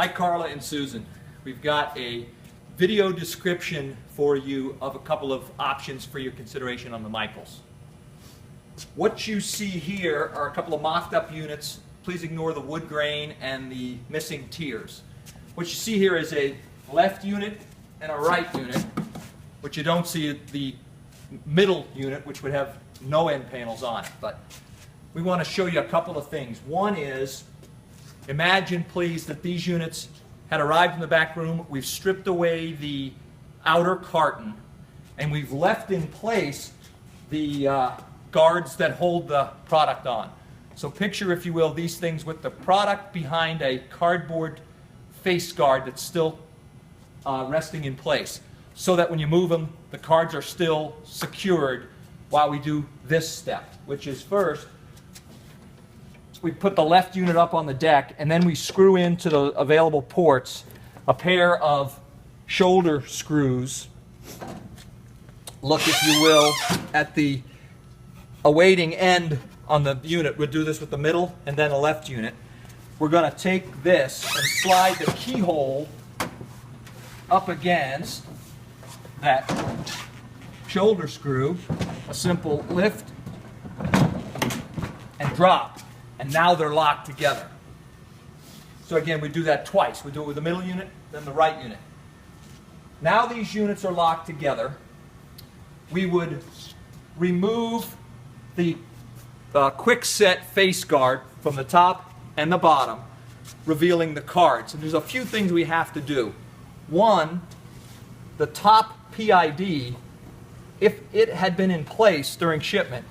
Hi Carla and Susan. We've got a video description for you of a couple of options for your consideration on the Michaels. What you see here are a couple of mocked up units. Please ignore the wood grain and the missing tiers. What you see here is a left unit and a right unit. What you don't see is the middle unit, which would have no end panels on it. But we want to show you a couple of things. One is, imagine please that these units had arrived in the back room. We've stripped away the outer carton and we've left in place the guards that hold the product on. So picture, if you will, these things with the product behind a cardboard face guard that's still resting in place, so that when you move them, the cards are still secured while we do this step, which is first, we put the left unit up on the deck, and then we screw into the available ports a pair of shoulder screws. Look, if you will, at the awaiting end on the unit. We'll do this with the middle and then the left unit. We're going to take this and slide the keyhole up against that shoulder screw, a simple lift and drop. And now they're locked together. So again, we do that twice. We do it with the middle unit, then the right unit. Now these units are locked together. We would remove the quick set face guard from the top and the bottom, revealing the cards. And there's a few things we have to do. One, the top PID, if it had been in place during shipment,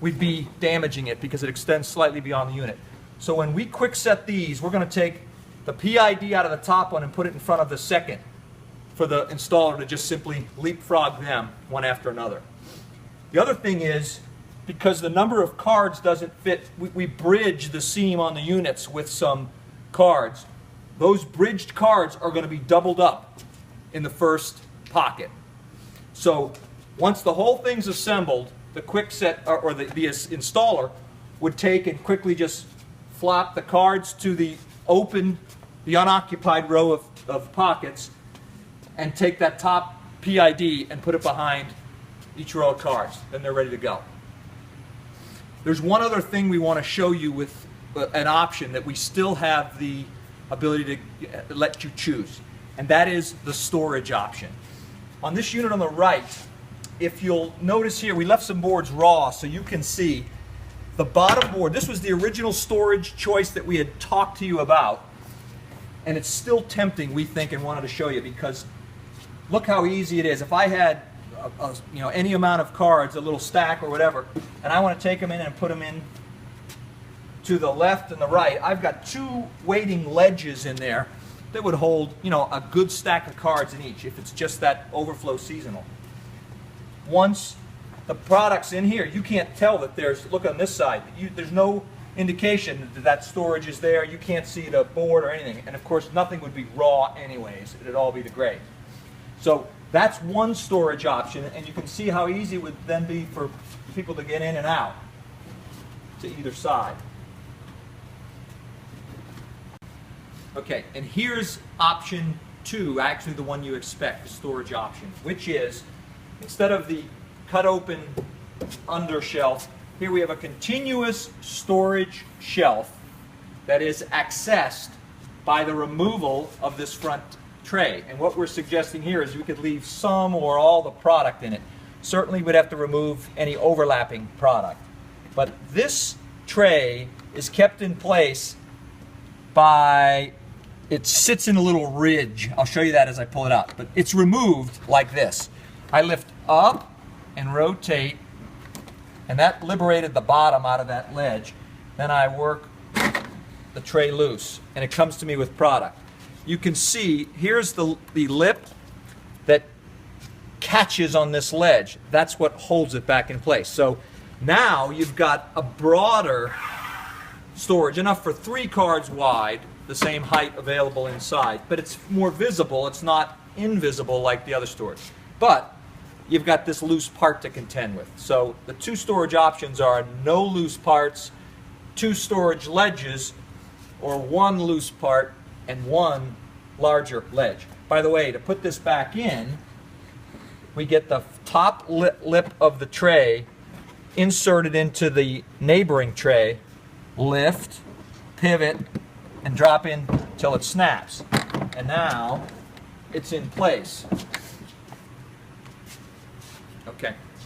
we'd be damaging it because it extends slightly beyond the unit. So when we quick set these, we're going to take the PID out of the top one and put it in front of the second for the installer to just simply leapfrog them one after another. The other thing is, because the number of cards doesn't fit, we bridge the seam on the units with some cards. Those bridged cards are going to be doubled up in the first pocket. So once the whole thing's assembled, the quick set or the installer would take and quickly just flop the cards to the unoccupied row of pockets and take that top PID and put it behind each row of cards. Then they're ready to go. There's one other thing we want to show you with an option that we still have the ability to let you choose, and that is the storage option. On this unit on the right, if you'll notice here, we left some boards raw so you can see the bottom board. This was the original storage choice that we had talked to you about, and it's still tempting, we think, and wanted to show you, because look how easy it is. If I had any amount of cards, a little stack or whatever, and I want to take them in and put them in to the left and the right, I've got two waiting ledges in there that would hold a good stack of cards in each, if it's just that overflow seasonal. Once the product's in here, you can't tell that there's, look on this side, there's no indication that that storage is there. You can't see the board or anything. And of course, nothing would be raw anyways. It'd all be the gray. So that's one storage option, and you can see how easy it would then be for people to get in and out to either side. Okay, and here's option two, actually the one you expect, the storage option, which is, instead of the cut open under shelf, here we have a continuous storage shelf that is accessed by the removal of this front tray. And what we're suggesting here is we could leave some or all the product in it. Certainly we'd have to remove any overlapping product. But this tray is kept in place by, it sits in a little ridge. I'll show you that as I pull it out. But it's removed like this. I lift up and rotate, and that liberated the bottom out of that ledge. Then I work the tray loose, and it comes to me with product. You can see, here's the lip that catches on this ledge. That's what holds it back in place. So now you've got a broader storage, enough for 3 cards wide, the same height available inside, but it's more visible. It's not invisible like the other storage. But you've got this loose part to contend with. So the 2 storage options are no loose parts, 2 storage ledges, or 1 loose part and one larger ledge. By the way, to put this back in, we get the top lip of the tray inserted into the neighboring tray, lift, pivot, and drop in till it snaps. And now it's in place.